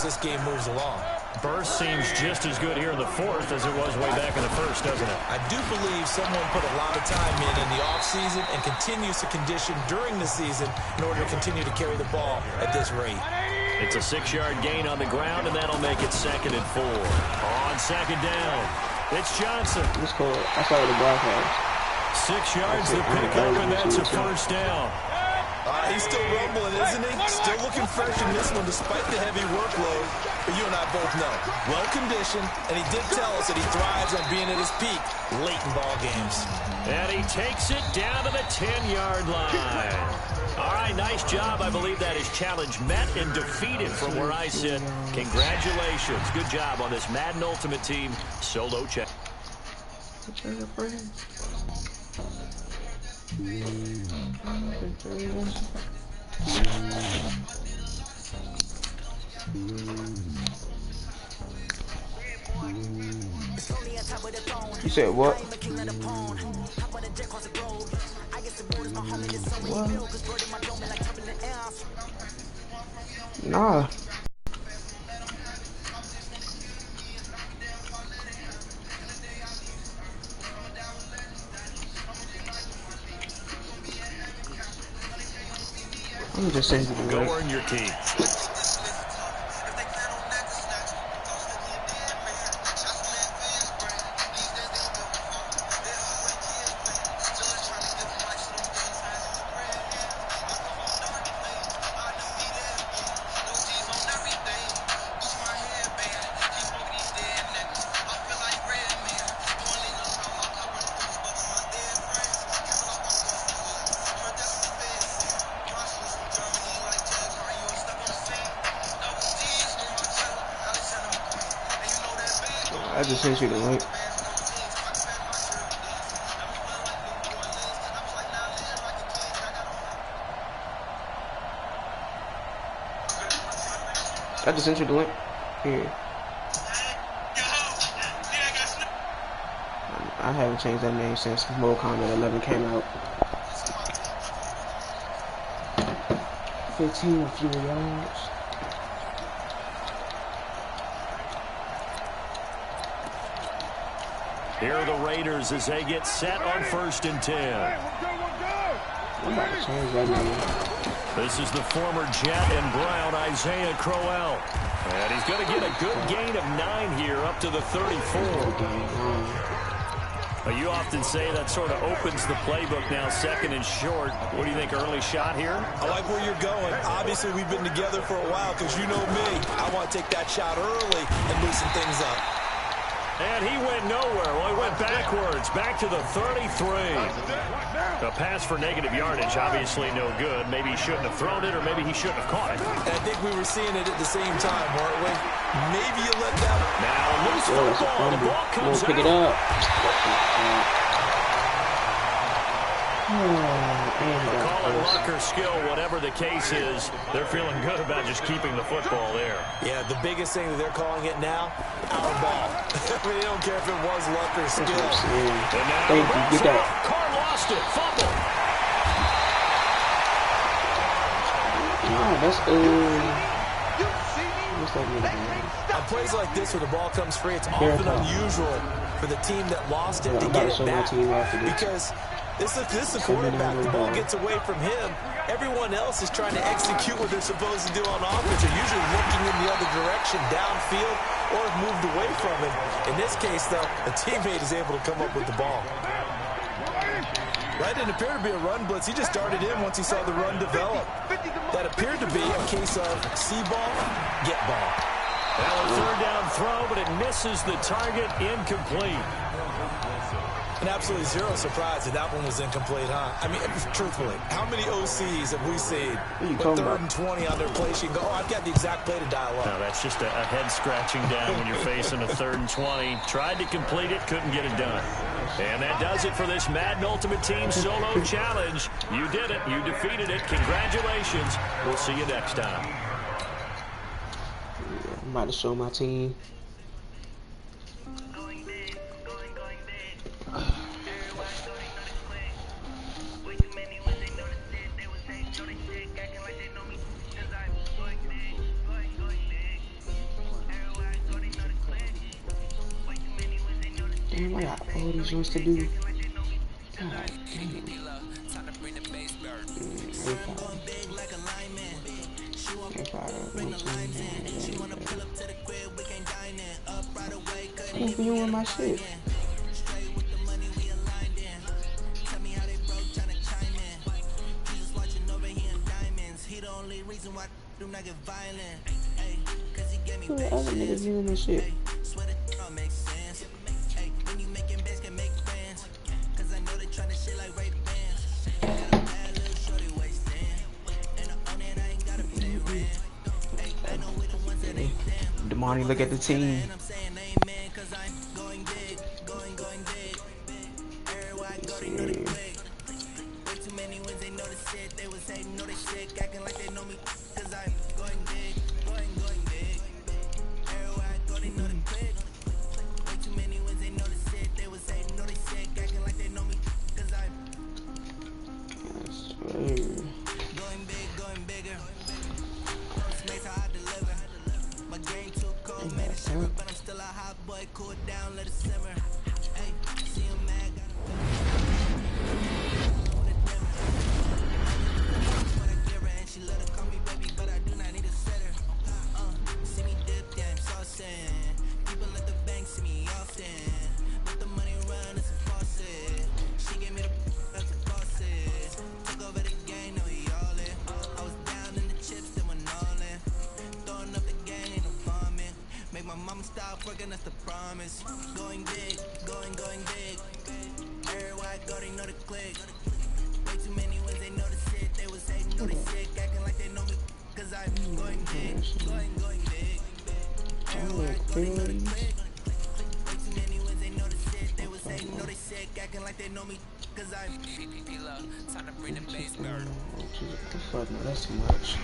this game moves along. Burst seems just as good here in the fourth as it was way back in the first, doesn't it? I do believe someone put a lot of time in the offseason and continues to condition during the season in order to continue to carry the ball at this rate. It's a 6-yard gain on the ground, and that'll make it 2nd and 4. On 2nd down, it's Johnson. That's cool. I saw the block house. 6 yards to pick up, and that's a first down. He's still rumbling, isn't he? Still looking fresh in this one despite the heavy workload. But you and I both know, well-conditioned, and he did tell us that he thrives on being at his peak late in ball games. And he takes it down to the 10-yard line. All right, nice job. I believe that is challenge met and defeated from where I sit. Congratulations. Good job on this Madden Ultimate Team solo check. You said what? Nah. I'm just saying. Go earn your team. I just sent you the link. I just sent you the link. Here. I haven't changed that name since Mortal Kombat 11 came out. 15 fewer yards. Here are the Raiders as they get set on 1st and 10. I'm about to change that name. This is the former Jet and Brown, Isaiah Crowell. And he's going to get a good gain of 9 here up to the 34. You often say that sort of opens the playbook now, 2nd and short. What do you think, early shot here? I like where you're going. Obviously, we've been together for a while because you know me. I want to take that shot early and loosen things up. And he went nowhere. Well, he went backwards, back to the 33. A pass for negative yardage, obviously no good. Maybe he shouldn't have thrown it, or maybe he shouldn't have caught it. And I think we were seeing it at the same time, weren't we? Maybe you let that... Now, loose football. The ball comes out. Pick it up. Call it luck or skill, whatever the case is, they're feeling good about just keeping the football there. Yeah, the biggest thing that they're calling it now, our ball. They don't care if it was luck or skill. And now, thank you. Get that. Carr lost it. Fumble. No, that's On plays like this where the ball comes free, it's often unusual for the team that lost it to get it back. Because this is the quarterback. The ball gets away from him. Everyone else is trying to execute what they're supposed to do on offense. They're usually looking in the other direction, downfield, or have moved away from him. In this case, though, a teammate is able to come up with the ball. That didn't appear to be a run blitz. He just started in once he saw the run develop. That appeared to be a case of see ball, get ball. Well, a 3rd down throw, but it misses the target, incomplete. And absolutely zero surprise that that one was incomplete, huh? I mean, truthfully, how many OCs have we seen with 3rd and 20 on their play sheet and go, oh, I've got the exact play to dial up? No, that's just a head scratching down when you're facing a 3rd and 20. Tried to complete it, couldn't get it done. And that does it for this Madden Ultimate Team Solo Challenge. You did it. You defeated it. Congratulations. We'll see you next time. I'm about to show my team. Damn, I got all these ones to do. God damn. I don't feel with my shit. Who the other niggas doing this shit? Damani, look at the team. Fuck no, that's too much.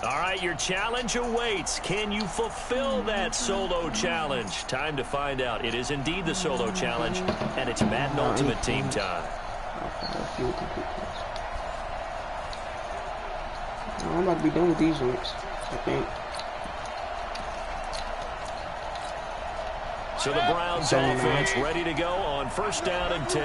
All right, your challenge awaits. Can you fulfill that solo challenge? Time to find out. It is indeed the solo challenge, and it's Madden Ultimate Team time. I'm about to be done with these ones, I think. So the Browns offense ready to go on 1st down and 10.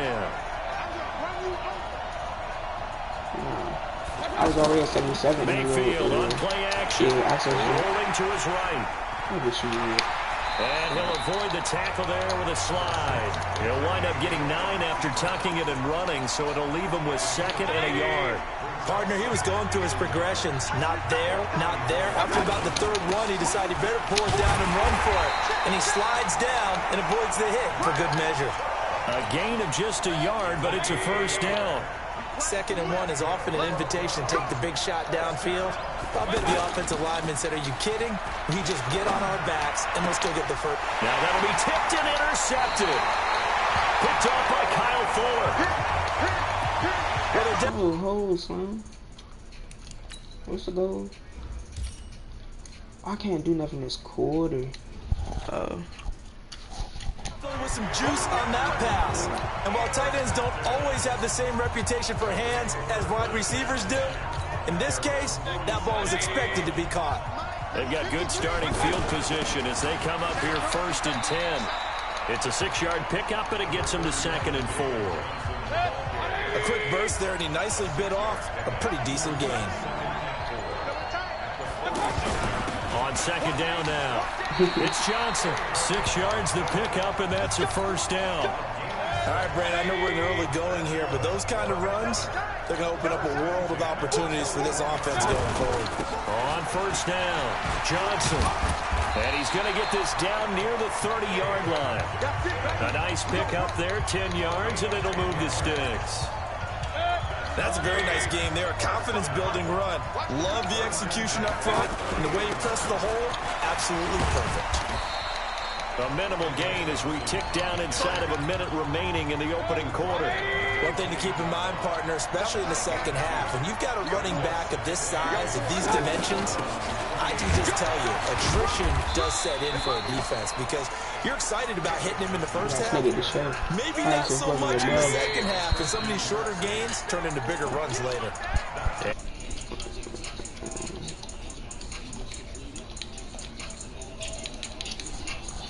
I was already at 77. Mayfield on play action. Rolling to his right. And he'll avoid the tackle there with a slide. He'll wind up getting 9 after tucking it and running, so it'll leave him with 2nd and a yard. Partner, he was going through his progressions. Not there, not there. After about the 3rd one, he decided he better pull it down and run for it. And he slides down and avoids the hit for good measure. A gain of just a yard, but it's a 1st down. 2nd and 1 is often an invitation to take the big shot downfield. I bet the offensive lineman said, are you kidding? We just get on our backs and let's go get the first. Now that'll be tipped and intercepted. Picked off by Kyle Fuller. Oh, hold, son. What's the goal? I can't do nothing this quarter. With some juice on that pass. And while tight ends don't always have the same reputation for hands as wide receivers do, in this case, that ball was expected to be caught. They've got good starting field position as they come up here 1st and 10. It's a 6-yard pickup, and it gets them to 2nd and 4. A quick burst there, and he nicely bit off a pretty decent gain. On 2nd down now. It's Johnson. 6 yards the pickup, and that's a 1st down. All right, Brandon, I know we're in the early going here, but those kind of runs, they're going to open up a world of opportunities for this offense going forward. On 1st down, Johnson. And he's going to get this down near the 30-yard line. A nice pickup there, 10 yards, and it'll move the sticks. That's a very nice game there. A confidence-building run. Love the execution up front. And the way you press the hole, absolutely perfect. A minimal gain as we tick down inside of a minute remaining in the opening quarter. One thing to keep in mind, partner, especially in the second half, when you've got a running back of this size, of these dimensions, I can just tell you, attrition does set in for a defense because you're excited about hitting him in the first half. Maybe not so much in the second half, and some of these shorter gains turn into bigger runs later.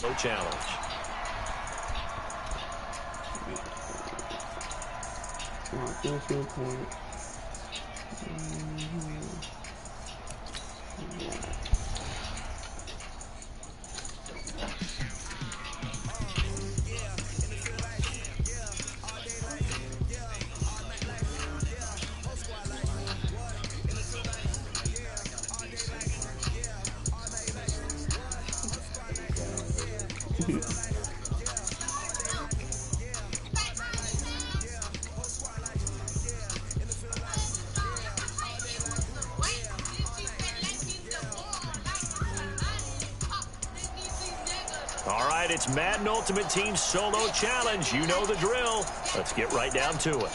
No challenge. All right, it's Madden Ultimate Team Solo Challenge. You know the drill. Let's get right down to it.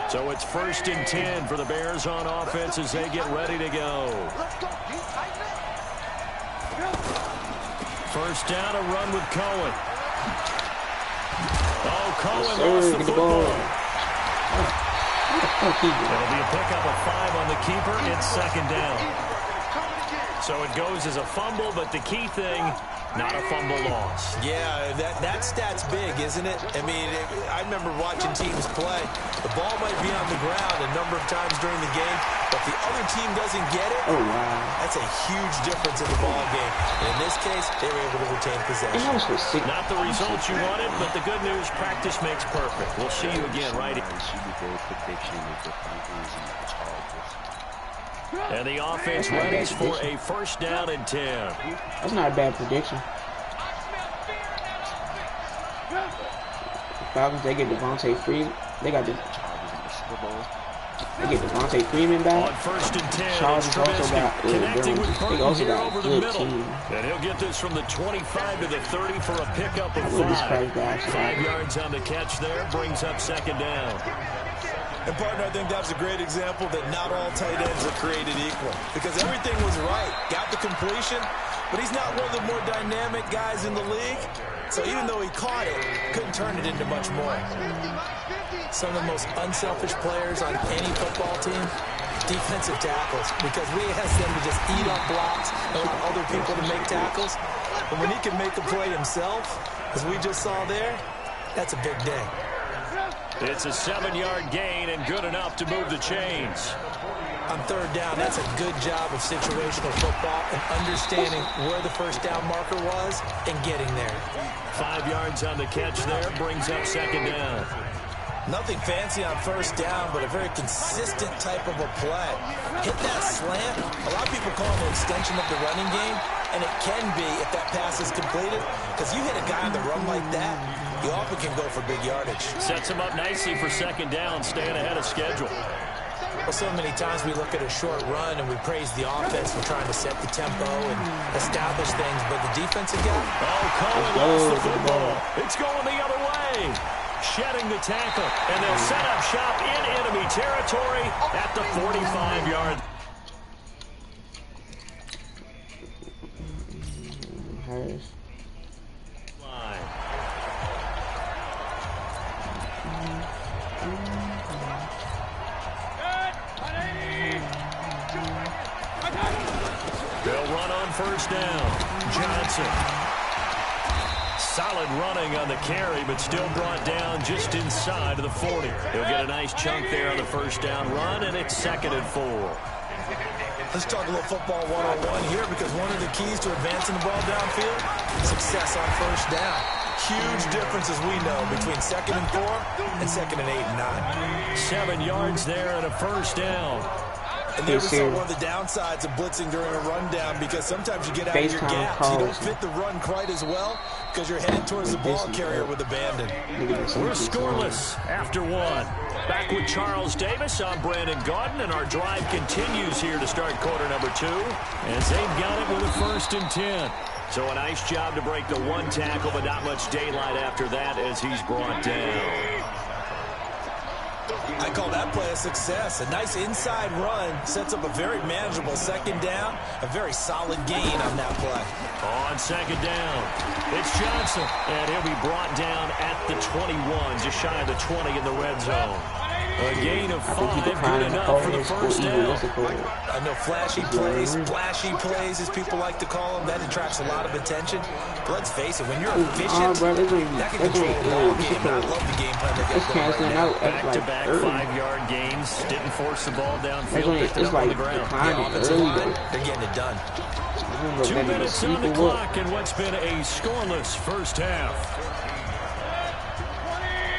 So it's 1st and 10 for the Bears on offense as they get ready to go. First down, a run with Cohen. Oh, Cohen lost the football. It'll be a pickup of 5 on the keeper. It's 2nd down. So it goes as a fumble, but the key thing, not a fumble loss. Yeah, that stat's big, isn't it? I mean, I remember watching teams play. The ball might be on the ground a number of times during the game, but if the other team doesn't get it, that's a huge difference in the ball game. And in this case, they were able to retain possession. Not the results you wanted, but the good news, practice makes perfect. We'll see you again right here. And the offense readies for a 1st down and 10. That's not a bad prediction. Falcons, they get Devontae Freeman. They get Devontae Freeman back. On 1st and 10, Charles also got connecting with Burton here got over the middle. And he'll get this from the 25 to the 30 for a pickup of 5. 5 yards on the catch there, brings up 2nd down. And, partner, I think that was a great example that not all tight ends are created equal. Because everything was right. Got the completion, but he's not one of the more dynamic guys in the league. So even though he caught it, couldn't turn it into much more. Some of the most unselfish players on any football team, defensive tackles. Because we ask them to just eat up blocks and allow other people to make tackles. But when he can make a play himself, as we just saw there, that's a big day. It's a 7-yard gain and good enough to move the chains. On 3rd down, that's a good job of situational football and understanding where the 1st down marker was and getting there. 5 yards on the catch there, brings up 2nd down. Nothing fancy on 1st down, but a very consistent type of a play. Hit that slant. A lot of people call it an extension of the running game, and it can be if that pass is completed, because you hit a guy on the run like that, you often can go for big yardage. Sets him up nicely for 2nd down, staying ahead of schedule. Well, so many times we look at a short run and we praise the offense for trying to set the tempo and establish things, but the defensive guy... Oh, Cohen lost the football. It's going the other way. Shedding the tackle, and they'll set up shop in enemy territory at the 45-yard. Line. They'll run on 1st down. Johnson. Solid running on the carry, but still brought down just inside of the 40. He'll get a nice chunk there on the 1st down run, and it's 2nd and 4. Let's talk a little football 101 here, because one of the keys to advancing the ball downfield, success on 1st down. Huge difference, as we know, between 2nd and 4 and 2nd and 8 and 9. 7 yards there and a 1st down. And there we saw one of the downsides of blitzing during a rundown, because sometimes you get out of your gaps. You don't fit the run quite as well because you're headed towards the ball carrier with abandon. We're scoreless after one. Back with Charles Davis. I'm Brandon Gaudin, and our drive continues here to start quarter number 2 as they've got it with a 1st and 10. So a nice job to break the one tackle, but not much daylight after that as he's brought down. I call that play a success. A nice inside run sets up a very manageable 2nd down. A very solid gain on that play. On 2nd down, it's Johnson, and he'll be brought down at the 21, just shy of the 20 in the red zone. A gain of 5, good enough for the 1st down. I know flashy plays, splashy plays, as people like to call them, that attracts a lot of attention. But let's face it, when you're efficient, that can control the ball game. And I love the game plan they got going right now. Back-to-back 5-yard gains, didn't force the ball downfield, picked it up on the ground. The offensive line, they're getting it done. 2 minutes on the clock in what's been a scoreless 1st half.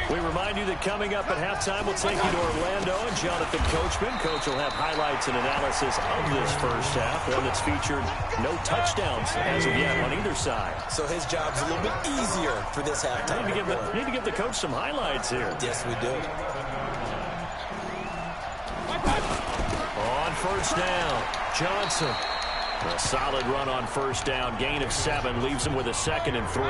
We remind you that coming up at halftime, we'll take you to Orlando and Jonathan Coachman. Coach will have highlights and analysis of this 1st half, one that's featured no touchdowns as of yet on either side. So his job's a little bit easier for this halftime. Need to give the coach some highlights here. Yes, we do. On 1st down, Johnson. A solid run on 1st down, gain of 7, leaves him with a 2nd and 3.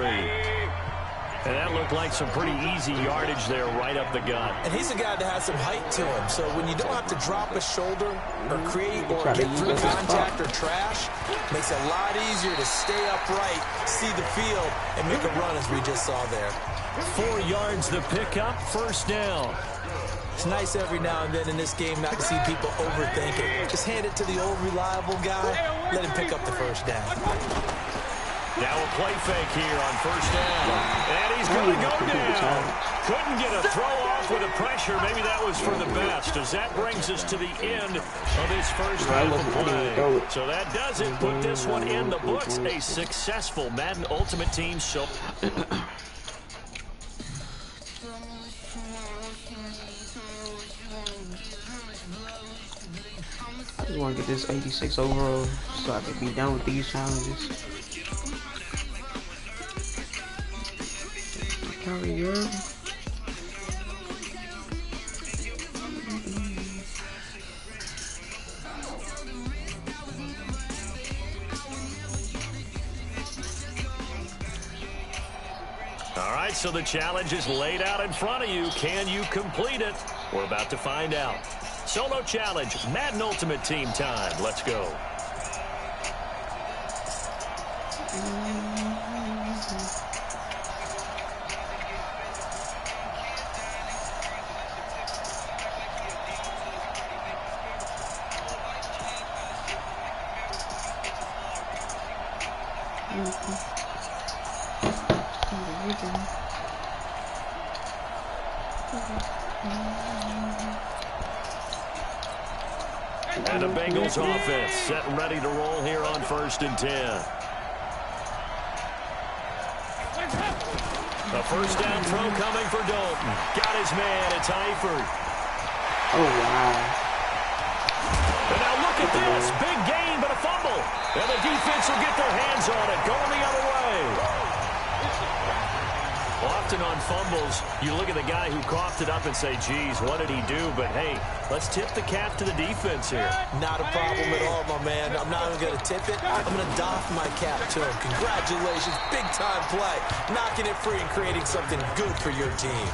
And that looked like some pretty easy yardage there right up the gut. And he's a guy that has some height to him. So when you don't have to drop a shoulder or create or get through contact or trash, makes it a lot easier to stay upright, see the field, and make a run as we just saw there. 4 yards the pickup, 1st down. It's nice every now and then in this game not to see people overthink it. Just hand it to the old reliable guy, let him pick up the 1st down. Now a play fake here on 1st down. And he's going to go down. Couldn't get a throw off with the pressure. Maybe that was for the best, as that brings us to the end of this 1st half of play. So that does it. Put this one in the books. A successful Madden Ultimate Team show. I just want to get this 86 overall so I can be done with these challenges. All right, so the challenge is laid out in front of you. Can you complete it? We're about to find out. Solo challenge, Madden Ultimate Team time. Let's go. And the Bengals offense set and ready to roll here on 1st and 10. A 1st down throw coming for Dalton. Got his man. It's Eifert. Oh, wow. And now look at this. Big gain, but a fumble. And the defense will get their hands on it. Going the other way. Often on fumbles, you look at the guy who coughed it up and say, geez, what did he do? But, hey, let's tip the cap to the defense here. Not a problem at all, my man. I'm not even going to tip it. I'm going to doff my cap to him. Congratulations. Big-time play. Knocking it free and creating something good for your team.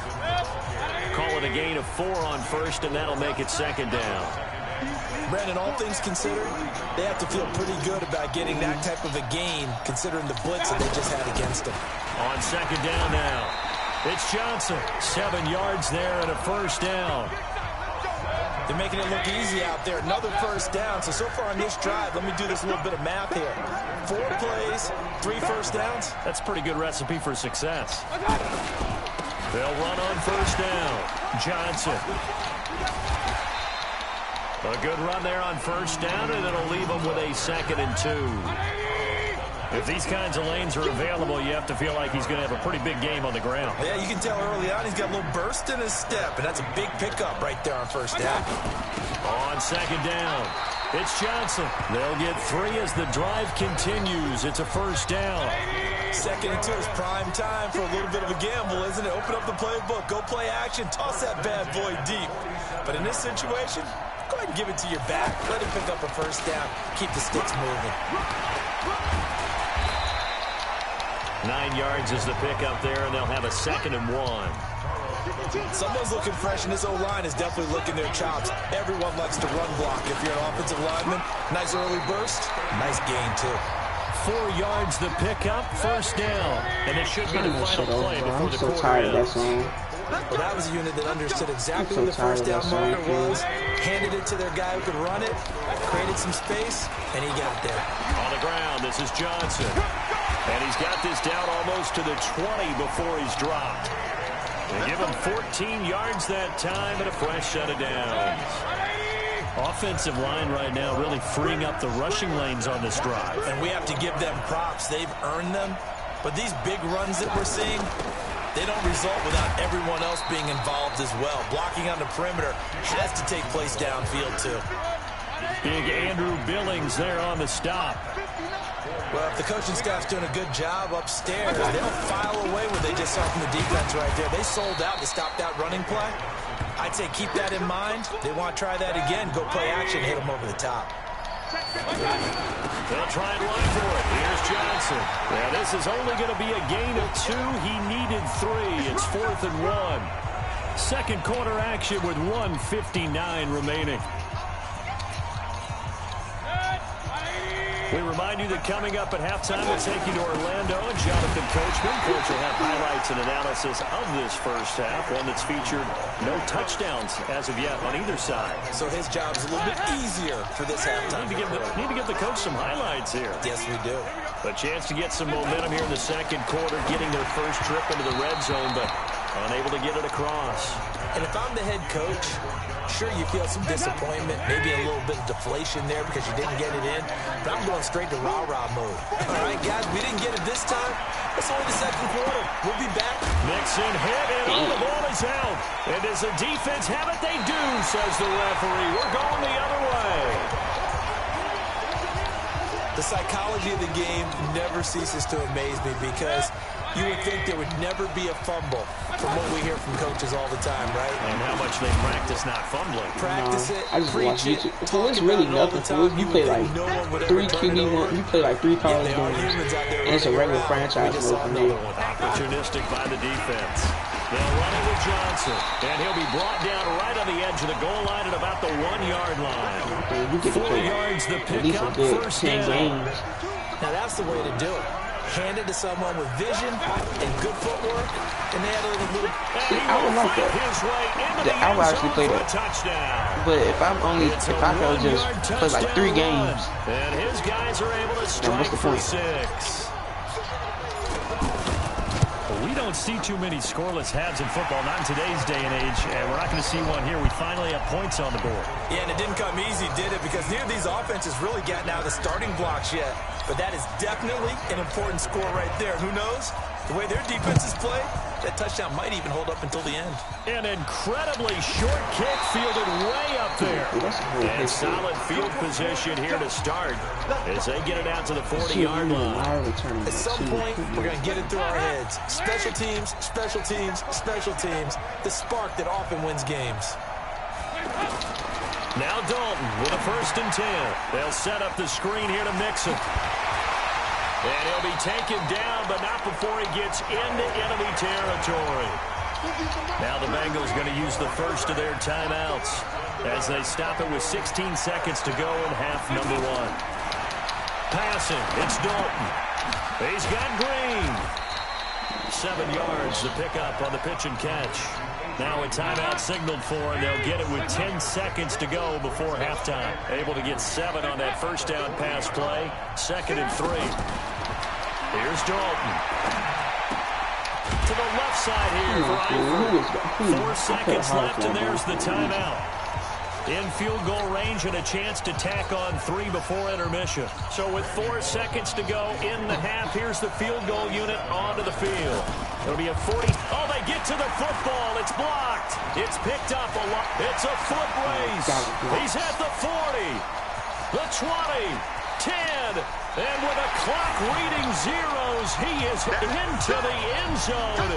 Call it a gain of 4 on 1st, and that'll make it 2nd down. Brandon, all things considered, they have to feel pretty good about getting that type of a gain, considering the blitz that they just had against them. On 2nd down now, it's Johnson. 7 yards there and a 1st down. They're making it look easy out there. Another 1st down. So far on this drive, let me do this little bit of math here. 4 plays, 3 1st downs. That's a pretty good recipe for success. They'll run on 1st down. Johnson. A good run there on 1st down, and it'll leave them with a 2nd and 2. If these kinds of lanes are available, you have to feel like he's going to have a pretty big game on the ground. Yeah, you can tell early on he's got a little burst in his step, and that's a big pickup right there on first down. On second down, it's Johnson. They'll get 3 as the drive continues. It's a first down. 2nd and 2 is prime time for a little bit of a gamble, isn't it? Open up the playbook, go play action, toss that bad boy deep. But in this situation, go ahead and give it to your back. Let him pick up a first down. Keep the sticks moving. 9 yards is the pickup there, and they'll have a 2nd and 1. Someone's looking fresh, and this O-line is definitely licking their chops. Everyone likes to run block. If you're an offensive lineman, nice early burst, nice gain, too. 4 yards the pickup, first down. And it should be the final play before the quarter ends. Well, that was a unit that understood exactly where the first down marker was, handed it to their guy who could run it, created some space, and he got there. On the ground, this is Johnson. And he's got this down almost to the 20 before he's dropped. They give him 14 yards that time and a fresh set of downs. Offensive line right now really freeing up the rushing lanes on this drive. And we have to give them props. They've earned them. But these big runs that we're seeing, they don't result without everyone else being involved as well. Blocking on the perimeter has to take place downfield, too. Big Andrew Billings there on the stop. Well, if the coaching staff's doing a good job upstairs, they don't file away what they just saw from the defense right there. They sold out to stop that running play. I'd say keep that in mind. They want to try that again. Go play action, hit them over the top. They'll try and run for it. Here's Johnson. Now, this is only going to be a gain of 2. He needed 3. It's 4th and 1. Second quarter action with 1:59 remaining. We remind you that coming up at halftime, we'll take you to Orlando and Jonathan Coachman. Coach will have highlights and analysis of this first half, one that's featured no touchdowns as of yet on either side. So his job's a little bit easier for this halftime. Need to give the coach some highlights here. Yes, we do. A chance to get some momentum here in the second quarter, getting their first trip into the red zone, but unable to get it across. And if I'm the head coach, sure, you feel some disappointment, maybe a little bit of deflation there because you didn't get it in. But I'm going straight to rah-rah mode. All right, guys, we didn't get it this time. It's only the second quarter. We'll be back. Mixon hit, and all the ball is out. And does the defense have it? They do, says the referee. We're going the other way. The psychology of the game never ceases to amaze me because you would think there would never be a fumble from what we hear from coaches all the time, right? And how much they practice not fumbling. Practice it, I just watch preach it, YouTube. So it's really nothing for you. You play like 3 QB1, you play like 3 college games, and it's a regular franchise mode for me. Opportunistic by the defense. They'll run it with Johnson, and he'll be brought down right on the edge of the goal line at about the 1-yard line. You get 4 yards the at least a pickup, good first 10 down. games. Now that's the way to do it. Hand it to someone with vision and good footwork, and they had a little. See, I would like that. I would actually play that. But if I could just play like 3 games, and his guys are able to strike what's the for point? 6. We don't see too many scoreless halves in football, not in today's day and age, and we're not going to see one here. We finally have points on the board. Yeah, and it didn't come easy, did it? Because neither of these offenses really gotten out of the starting blocks yet. But that is definitely an important score right there. Who knows? The way their defenses play, that touchdown might even hold up until the end. An incredibly short kick fielded way up there. And solid field position here to start as they get it out to the 40-yard line. At some point, we're going to get it through our heads. Special teams, special teams, special teams. The spark that often wins games. Now Dalton with a 1st and 10. They'll set up the screen here to Mixon. And he'll be taken down, but not before he gets into enemy territory. Now the Bengals going to use the first of their timeouts as they stop it with 16 seconds to go in half number 1. Passing, it's Dalton. He's got Green. 7 yards to pick up on the pitch and catch. Now a timeout signaled for, and they'll get it with 10 seconds to go before halftime. Able to get 7 on that first down pass play. 2nd and 3. Here's Dalton. To the left side here for Eifert. 4 seconds left, and there's the timeout. in field goal range and a chance to tack on 3 before intermission. So with 4 seconds to go in the half, here's the field goal unit onto the field. It'll be a 40. Oh, they get to the football. It's blocked. It's picked up a lot. It's a foot race. He's at the 40, the 20, 10. And with a clock reading zeros, he is into the end zone.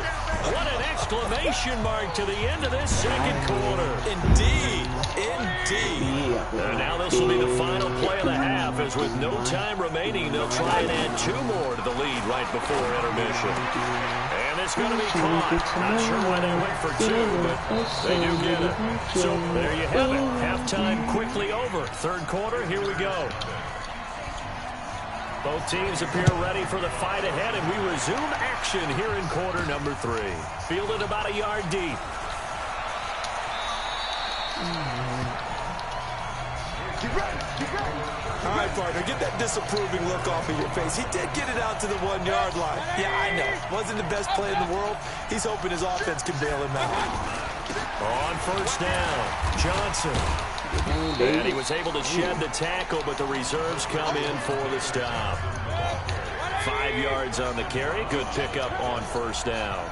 What an exclamation mark to the end of this second quarter. Indeed. Indeed. And now this will be the final play of the half, as with no time remaining, they'll try and add 2 more to the lead right before intermission. And it's going to be caught. Not sure why they went for 2, but they do get it. So there you have it. Halftime quickly over. Third quarter, here we go. Both teams appear ready for the fight ahead, and we resume action here in quarter number 3. Fielded about a yard deep. All right, partner, get that disapproving look off of your face. He did get it out to the 1-yard line. Yeah, I know. Wasn't the best play in the world. He's hoping his offense can bail him out. On first down, Johnson. And he was able to shed the tackle, but the reserves come in for the stop. 5 yards on the carry. Good pickup on first down.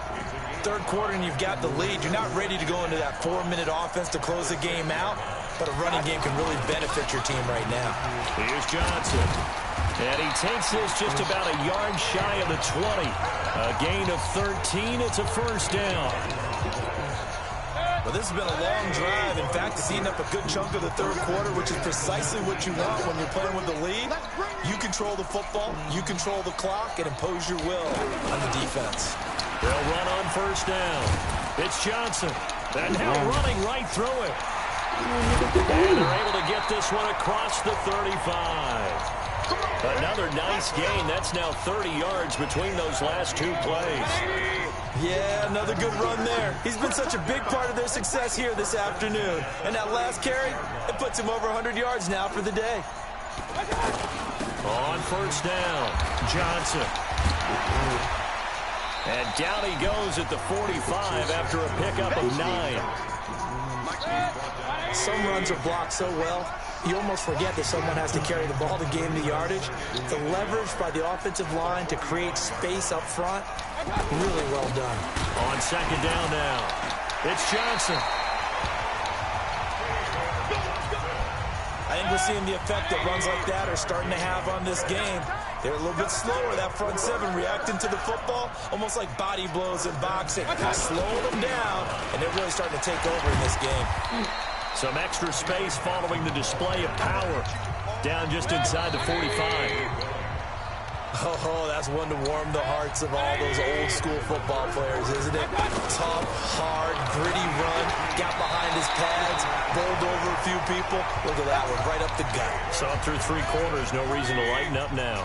Third quarter and you've got the lead. You're not ready to go into that 4-minute offense to close the game out, but a running game can really benefit your team right now. Here's Johnson. And he takes this just about a yard shy of the 20. A gain of 13. It's a first down. Well, this has been a long drive. In fact, it's eaten up a good chunk of the third quarter, which is precisely what you want when you're playing with the lead. You control the football, you control the clock, and impose your will on the defense. They'll run on first down. It's Johnson. And now running right through it. And they're able to get this one across the 35. Another nice gain. That's now 30 yards between those last 2 plays. Yeah, another good run there. He's been such a big part of their success here this afternoon. And that last carry, it puts him over 100 yards now for the day. On first down, Johnson. And down he goes at the 45 after a pickup of 9. Some runs are blocked so well, you almost forget that someone has to carry the ball to gain the yardage. The leverage by the offensive line to create space up front, really well done. On second down now, it's Johnson. I think we're seeing the effect that runs like that are starting to have on this game. They're a little bit slower, that front 7, reacting to the football, almost like body blows in boxing. Slowing them down, and they're really starting to take over in this game. Some extra space following the display of power. Down just inside the 45. Oh, that's one to warm the hearts of all those old school football players, isn't it? Tough, hard, gritty run, got behind his pads, bowled over a few people. Look at that one, right up the gut. So through 3 quarters, no reason to lighten up now.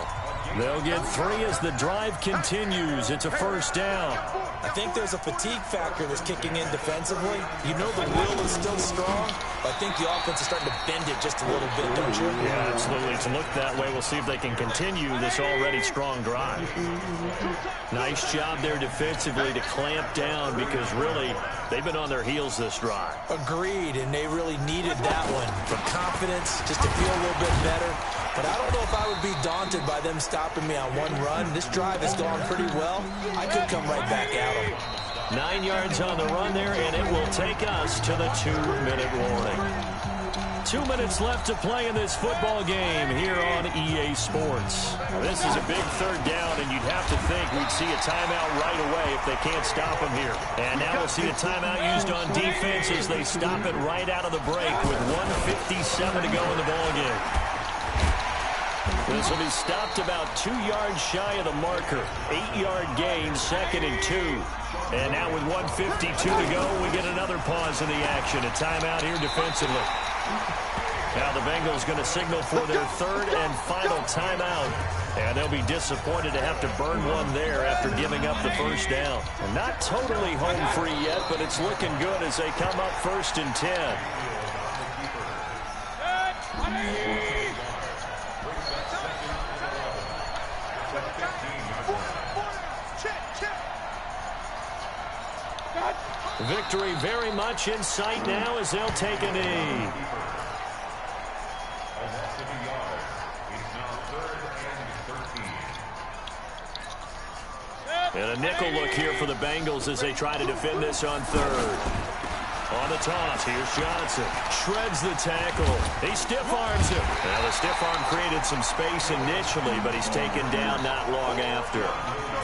They'll get 3 as the drive continues. It's a first down. I think there's a fatigue factor that's kicking in defensively. You know the will is still strong, but I think the offense is starting to bend it just a little bit, don't you? Yeah, absolutely. It's looked that way. We'll see if they can continue this already strong drive. Nice job there defensively to clamp down, because really they've been on their heels this drive. Agreed, and they really needed that one for confidence, just to feel a little bit better. But I don't know if I would be daunted by them stopping me on one run. This drive has gone pretty well. I could come right back at them. 9 yards on the run there, and it will take us to the 2-minute warning. 2 minutes left to play in this football game here on EA Sports. This is a big third down, and you'd have to think we'd see a timeout right away if they can't stop them here. And now we'll see a timeout used on defense as they stop it right out of the break with 1:57 to go in the ballgame. This will be stopped about 2 yards shy of the marker. 8-yard gain, 2nd and 2. And now with 1:52 to go, we get another pause in the action. A timeout here defensively. Now the Bengals going to signal for their 3rd and final timeout. And they'll be disappointed to have to burn one there after giving up the first down. And not totally home free yet, but it's looking good as they come up 1st and 10. Victory very much in sight now as they'll take a knee. And a nickel look here for the Bengals as they try to defend this on third. On the toss, here's Johnson. Shreds the tackle. He stiff arms him. Now the stiff arm created some space initially, but he's taken down not long after.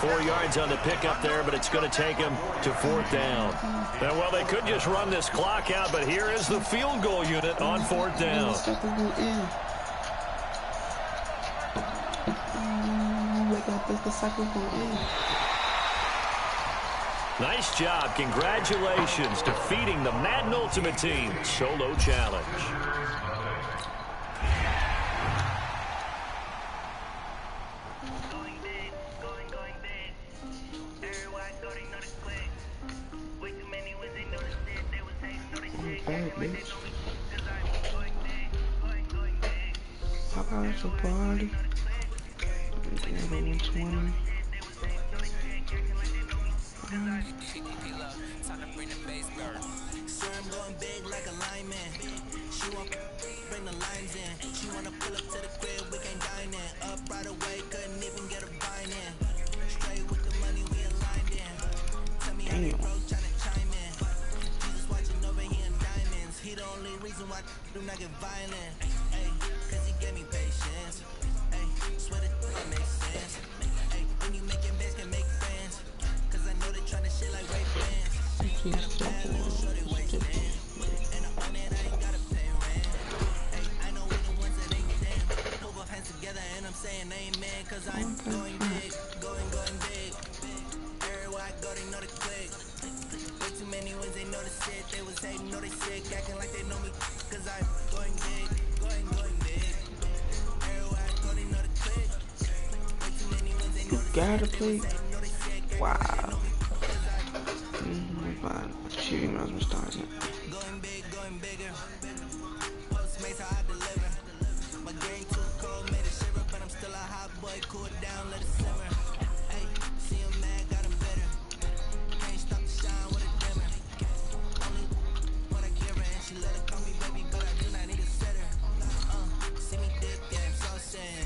4 yards on the pickup there, but it's going to take him to 4th down. Now, well, they could just run this clock out, but here is the field goal unit on 4th down. Nice job. Congratulations. Defeating the Madden Ultimate Team solo challenge. How's the body? 120. I'm going big like a lineman. She want bring the lines in. She wanna pull up to the crib, we can dine in. Up right away, couldn't even get a vine in. Straight with the money, we aligned in. Tell me how they broke, tryna chime in. Jesus watching over here in diamonds. He the only reason why I do not get violent. Ay, cause he gave me patience. Ay, swear that don't make sense. Ay, when you making bands can make friends. Cause I know they tryna shit like Ray Bans. Got a bad little shorty waist and I own it, I ain't gotta pay rent. Ay, I know we the ones that ain't them. Hold both hands together and I'm saying amen. Cause I'm going big, going big. Everywhere I go, they know the click. Way too many wins, they know the shit. They was hating, know they sick, acting like they know me. Cause I'm going big, going big. Everywhere I go, they know the click. Way too many wins, they know the shit. Gotta play. Wow. Shooting might as well start it. Going big, going bigger. Postmates how I deliver. My game too cold, made it shiver, but I'm still a hot boy. Cool it down, let it simmer. Hey, see him mad, got him better. Can't stop the shine with a dimmer. Only what I give her, and she let it call me baby, but I do not need a setter. See me dip, yeah, I'm saucing.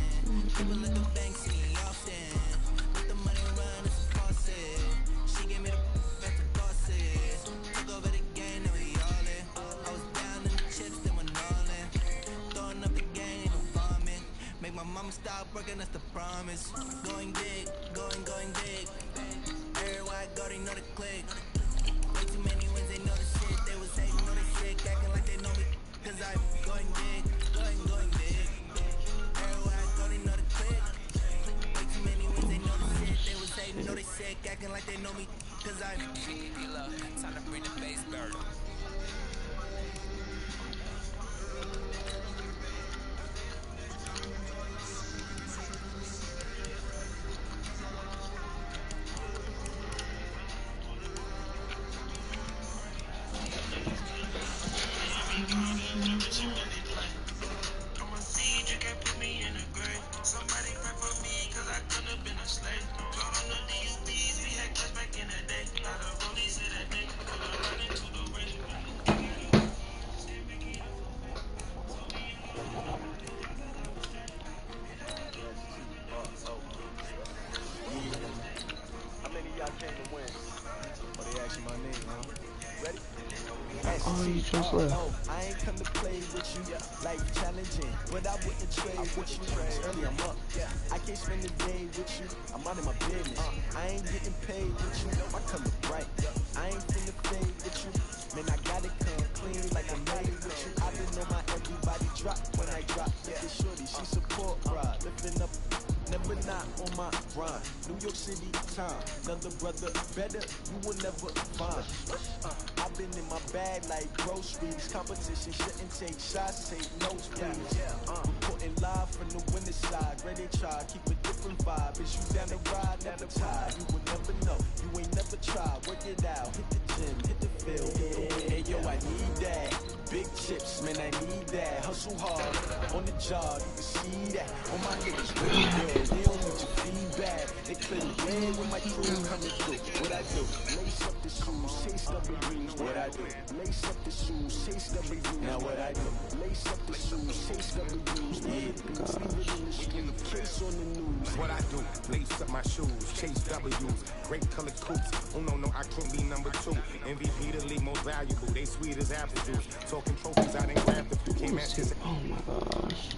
People look at bank, see me often. With the money run, it's a faucet. She gave me the back to bosses. Took over the game, now we all in. I was down in the chips, then went all in. Throwing up the game, no vomit. Make my mama stop working, that's the promise. Going big, going big. Everywhere I go, they know the click. Way too many wins, they know the shit. They was hating, know they sick, acting like they know me. Cause I'm going big, going big. Everywhere I go, they know the click. Way too many wins, they know the shit. They was hating, know they sick, acting like they know me. Cause I'm time to bring the bass bird. Oh, you just left. I ain't come to play with you, life challenging, but I wouldn't trade with you. Early I'm up, I can't spend the day with you. I'm out of my business. I ain't getting paid with you. I come to bright. I ain't finna fade with you. Man, I gotta come clean like I'm made with you. I've been on my everybody drop when I drop. Look at shorty, she support ride, lifting up. Never not on my grind. New York City time. Another brother better, you will never find. I've been in my bag like groceries. Competition shouldn't take shots, take notes, please. Reporting live from the winter side. Ready to try, keep a different vibe. Is you down the ride, never tired. You will never know, you ain't never tried. Work it out, hit the gym, hit the field. Hey yo, I need that. Big chips, man, I need that. Hustle hard, on the job, you can see that. On my niggas, really bad. They don't need your feedback. They clear the way when my crew coming through. What I do? Lace up the shoes, chase the reviews. What I do? Lace up the shoes, chase the reviews. Now what I do? Lace up the shoes, chase the reviews. Yeah, we in the street, case on the news. what I do. Lace up my shoes, chase W's, great colored coops. Oh no, I can't be number 2. MVP the league most valuable. They sweet as apple juice. Talking trophies, I didn't grab the few. Can't match this. Oh my gosh.